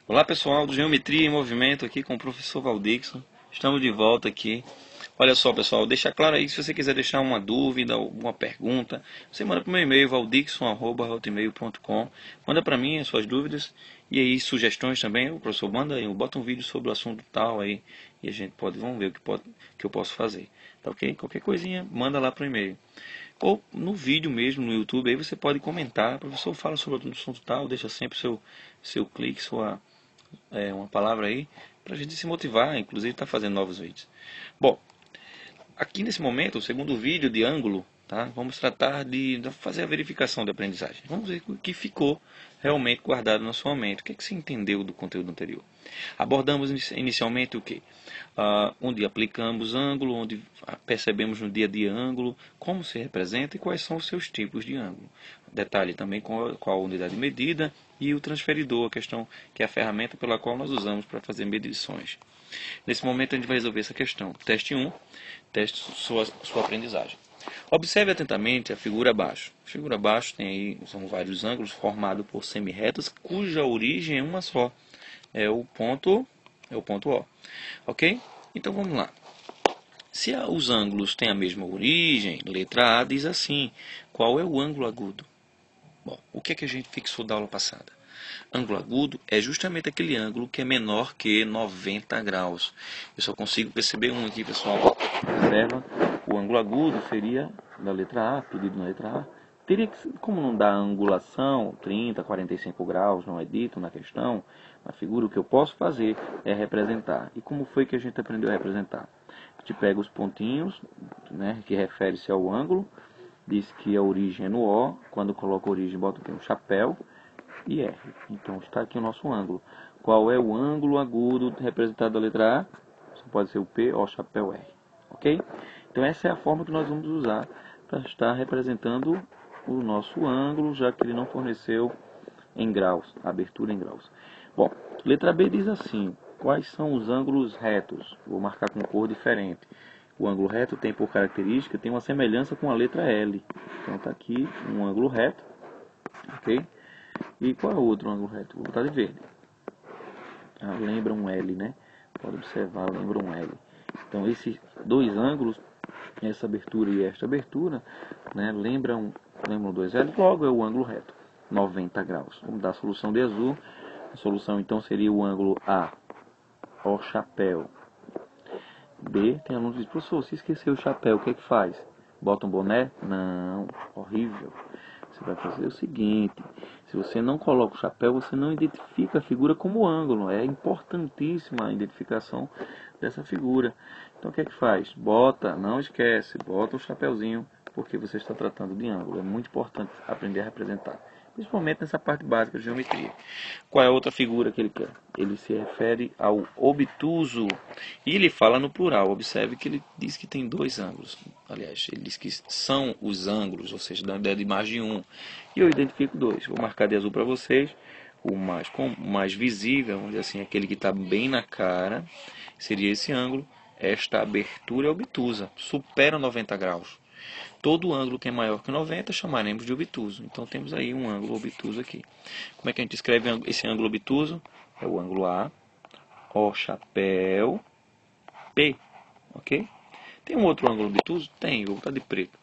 Olá pessoal do Geometria em Movimento aqui com o professor Valdixson. Estamos de volta aqui. Olha só pessoal, deixa claro aí se você quiser deixar uma dúvida, alguma pergunta, você manda para o meu e-mail valdixson@hotmail.com. Manda para mim as suas dúvidas e aí sugestões também. O professor manda aí, bota um vídeo sobre o assunto tal aí e a gente vamos ver que eu posso fazer. Tá ok? Qualquer coisinha, manda lá para o e-mail. Ou no vídeo mesmo, no YouTube, aí você pode comentar. O professor fala sobre o assunto tal, deixa sempre seu clique, uma palavra aí, para a gente se motivar, inclusive estar fazendo novos vídeos. Bom, aqui nesse momento, o segundo vídeo de ângulo, tá? Vamos tratar de fazer a verificação da aprendizagem. Vamos ver o que ficou realmente guardado na sua mente. O que é que você entendeu do conteúdo anterior? Abordamos inicialmente o que? Onde aplicamos ângulo, onde percebemos no dia a dia ângulo, como se representa e quais são os seus tipos de ângulo. Detalhe também qual a unidade de medida e o transferidor, a questão que é a ferramenta pela qual nós usamos para fazer medições. Nesse momento a gente vai resolver essa questão. Teste 1, teste sua aprendizagem. Observe atentamente a figura abaixo. A figura abaixo tem aí, são vários ângulos formados por semirretas, cuja origem é uma só. É o ponto O. Ok? Então vamos lá. Se os ângulos têm a mesma origem, letra A diz assim: qual é o ângulo agudo? Bom, o que é que a gente fixou da aula passada? Ângulo agudo é justamente aquele ângulo que é menor que 90 graus. Eu só consigo perceber um aqui, pessoal. Observa, o ângulo agudo seria da letra A, pedido na letra A. Teria que, como não dá angulação, 30, 45 graus, não é dito na questão, na figura, o que eu posso fazer é representar. E como foi que a gente aprendeu a representar? A gente pega os pontinhos, né, que refere-se ao ângulo, diz que a origem é no O, quando coloca a origem bota aqui um chapéu, e R. Então está aqui o nosso ângulo. Qual é o ângulo agudo representado da letra A? Isso pode ser o P ou chapéu R. Ok? Então essa é a forma que nós vamos usar para estar representando o nosso ângulo, já que ele não forneceu em graus, a abertura em graus. Bom, letra B diz assim: quais são os ângulos retos? Vou marcar com cor diferente. O ângulo reto tem por característica, tem uma semelhança com a letra L. Então está aqui um ângulo reto, ok? E qual é o outro ângulo reto? Vou botar de verde. Lembra um L, né? Pode observar, lembra um L. Então esses dois ângulos, essa abertura e esta abertura, né, lembram dois L, logo é o ângulo reto, 90 graus. Vamos dar a solução de azul. A solução então seria o ângulo A, O chapéu. B, tem aluno que diz: professor, se esqueceu o chapéu, o que é que faz? Bota um boné? Não, horrível. Você vai fazer o seguinte: se você não coloca o chapéu, você não identifica a figura como ângulo. É importantíssima a identificação dessa figura. Então o que é que faz? Bota, não esquece, bota o chapéuzinho, porque você está tratando de ângulo. É muito importante aprender a representar, principalmente nessa parte básica de geometria. Qual é a outra figura que ele quer? Ele se refere ao obtuso. E ele fala no plural. Observe que ele diz que tem dois ângulos. Aliás, ele diz que são os ângulos, ou seja, dá ideia de mais de um. E eu identifico dois. Vou marcar de azul para vocês. O mais visível, vamos dizer assim, aquele que está bem na cara, seria esse ângulo. Esta abertura é obtusa, supera 90 graus. Todo ângulo que é maior que 90 chamaremos de obtuso. Então temos aí um ângulo obtuso aqui. Como é que a gente escreve esse ângulo obtuso? É o ângulo A, O chapéu, P. Ok? Tem um outro ângulo obtuso? Tem, vou botar de preto.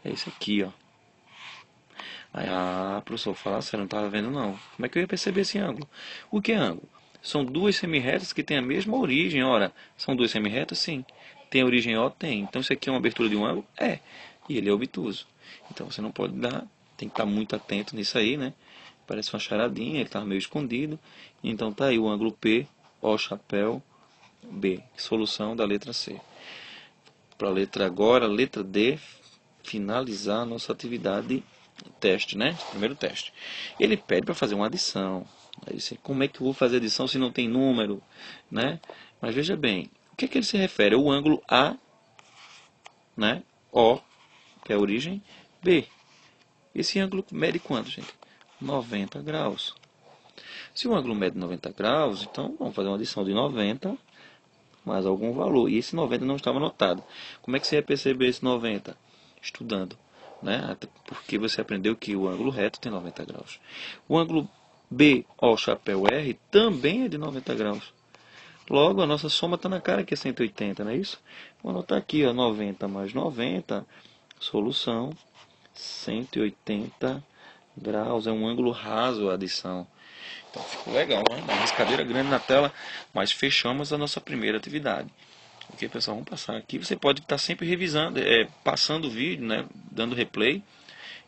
É esse aqui, ó. Professor, falar sério, não estava vendo não. Como é que eu ia perceber esse ângulo? O que é ângulo? São duas semirretas que têm a mesma origem. Ora, são duas semirretas? Sim. Tem origem O? Tem. Então isso aqui é uma abertura de um ângulo? É. E ele é obtuso. Então você não pode dar, tem que estar muito atento nisso aí, né? Parece uma charadinha, ele estava meio escondido. Então tá aí o ângulo P, O chapéu, B. Solução da letra C. Para a letra agora, letra D, finalizar a nossa atividade teste, né? Primeiro teste. Ele pede para fazer uma adição. Aí disse, como é que eu vou fazer adição se não tem número, né? Mas veja bem, o que é que ele se refere? O ângulo A, né? O, que é a origem, B. Esse ângulo mede quanto, gente? 90 graus. Se o ângulo mede 90 graus, então vamos fazer uma adição de 90 mais algum valor. E esse 90 não estava anotado. Como é que você ia perceber esse 90? Estudando, né? Até porque você aprendeu que o ângulo reto tem 90 graus. O ângulo B, ó, o chapéu R também é de 90 graus. Logo, a nossa soma está na cara que é 180, não é isso? Vou anotar aqui, ó, 90 mais 90, solução, 180 graus. É um ângulo raso a adição. Então ficou legal, né? Uma riscadeira grande na tela, mas fechamos a nossa primeira atividade. Ok, pessoal, vamos passar aqui. Você pode estar sempre revisando, passando o vídeo, né? Dando replay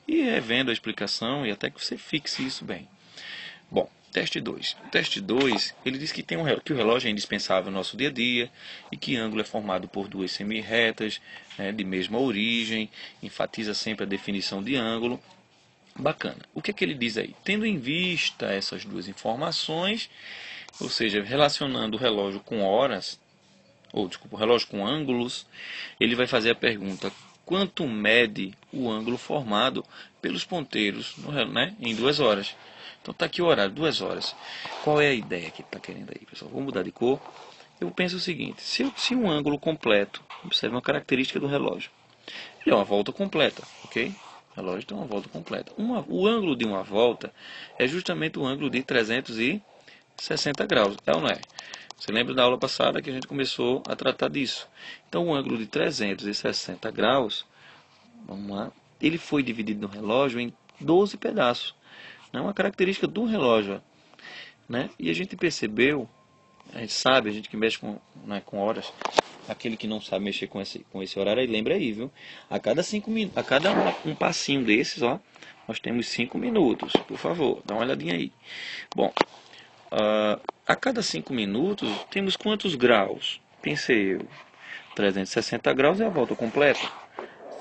e vendo a explicação e até que você fixe isso bem. Bom, teste 2. O teste 2, ele diz que, que o relógio é indispensável no nosso dia a dia e que ângulo é formado por duas semi-retas, né, de mesma origem, enfatiza sempre a definição de ângulo. Bacana. O que é que ele diz aí? Tendo em vista essas duas informações, ou seja, relacionando o relógio com horas, ou desculpa, o relógio com ângulos, ele vai fazer a pergunta: quanto mede o ângulo formado pelos ponteiros né, em 2 horas? Então está aqui o horário, 2 horas. Qual é a ideia que está querendo aí, pessoal? Vamos mudar de cor. Eu penso o seguinte: se um ângulo completo, observe uma característica do relógio, ele é uma volta completa, ok? O relógio tem uma volta completa. O ângulo de uma volta é justamente o ângulo de 360 graus, é ou não é? Você lembra da aula passada que a gente começou a tratar disso. Então o ângulo de 360 graus, vamos lá, ele foi dividido no relógio em 12 pedaços. É uma característica do relógio, né? E a gente percebeu, a gente sabe, a gente que mexe com, né, com horas, aquele que não sabe mexer com esse horário, aí lembra aí, viu? A cada 5 minutos, a cada um passinho desses, ó, nós temos 5 minutos. Por favor, dá uma olhadinha aí. Bom, a cada 5 minutos temos quantos graus? Pensei eu. 360 graus é a volta completa.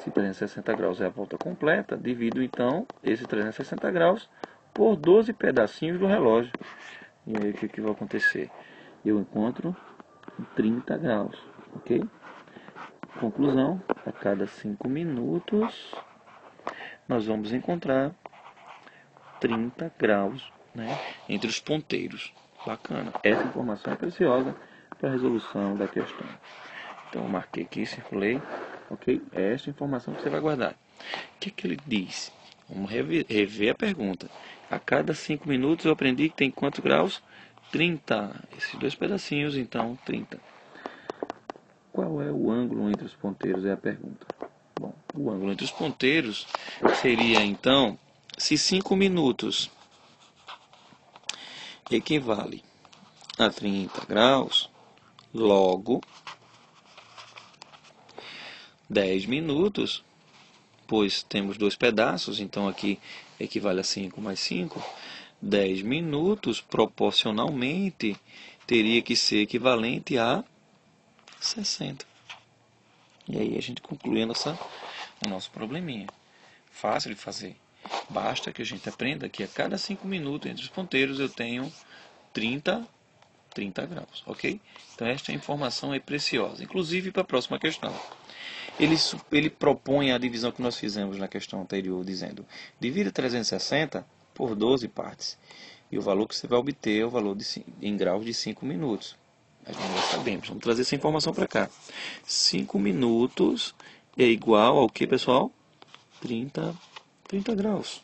Se 360 graus é a volta completa, divido então esse 360 graus por 12 pedacinhos do relógio. E aí o que vai acontecer? Eu encontro 30 graus, ok? Conclusão: a cada 5 minutos nós vamos encontrar 30 graus, né, entre os ponteiros. Bacana. Essa informação é preciosa para a resolução da questão. Então eu marquei aqui, circulei, ok? É esta informação que você vai guardar. O que é que ele diz? Vamos rever a pergunta. A cada 5 minutos eu aprendi que tem quantos graus? 30. Esses dois pedacinhos, então 30. Qual é o ângulo entre os ponteiros? É a pergunta. Bom, o ângulo entre os ponteiros seria, então, se 5 minutos equivale a 30 graus, logo 10 minutos, pois temos dois pedaços, então aqui equivale a 5 mais 5, 10 minutos proporcionalmente teria que ser equivalente a 60. E aí a gente conclui o nosso probleminha. Fácil de fazer. Basta que a gente aprenda que a cada 5 minutos entre os ponteiros eu tenho 30 graus, ok? Então esta informação é preciosa, inclusive para a próxima questão. Ele propõe a divisão que nós fizemos na questão anterior, dizendo: divida 360 por 12 partes. E o valor que você vai obter é o valor em graus de 5 minutos. Mas nós já sabemos, vamos trazer essa informação para cá. 5 minutos é igual ao que, pessoal? 30 graus.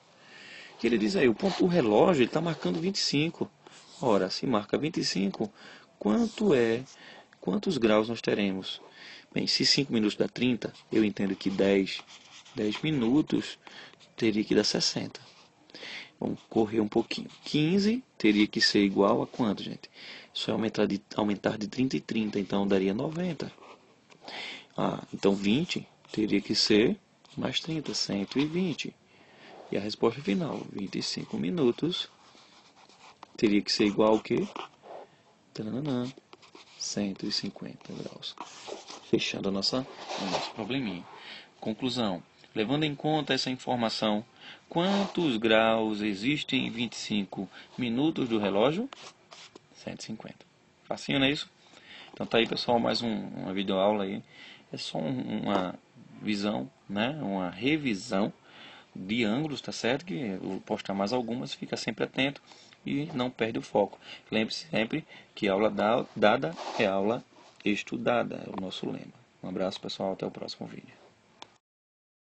Que ele diz aí, o relógio está marcando 25. Ora, se marca 25, quantos graus nós teremos? Bem, se 5 minutos dá 30, eu entendo que 10 minutos teria que dar 60. Vamos correr um pouquinho. 15 teria que ser igual a quanto, gente? Isso é aumentar de 30 em 30, então daria 90. Então 20 teria que ser mais 30, 120. E a resposta final, 25 minutos, teria que ser igual ao quê? 150 graus. Fechando o nosso probleminha. Conclusão: levando em conta essa informação, quantos graus existem em 25 minutos do relógio? 150. Facinho, não é isso? Então tá aí, pessoal, mais uma videoaula aí. É só uma visão, né? Uma revisão de ângulos, tá certo? Que eu postar mais algumas, fica sempre atento e não perde o foco. Lembre-se sempre que aula dada é aula estudada, é o nosso lema. Um abraço, pessoal, até o próximo vídeo.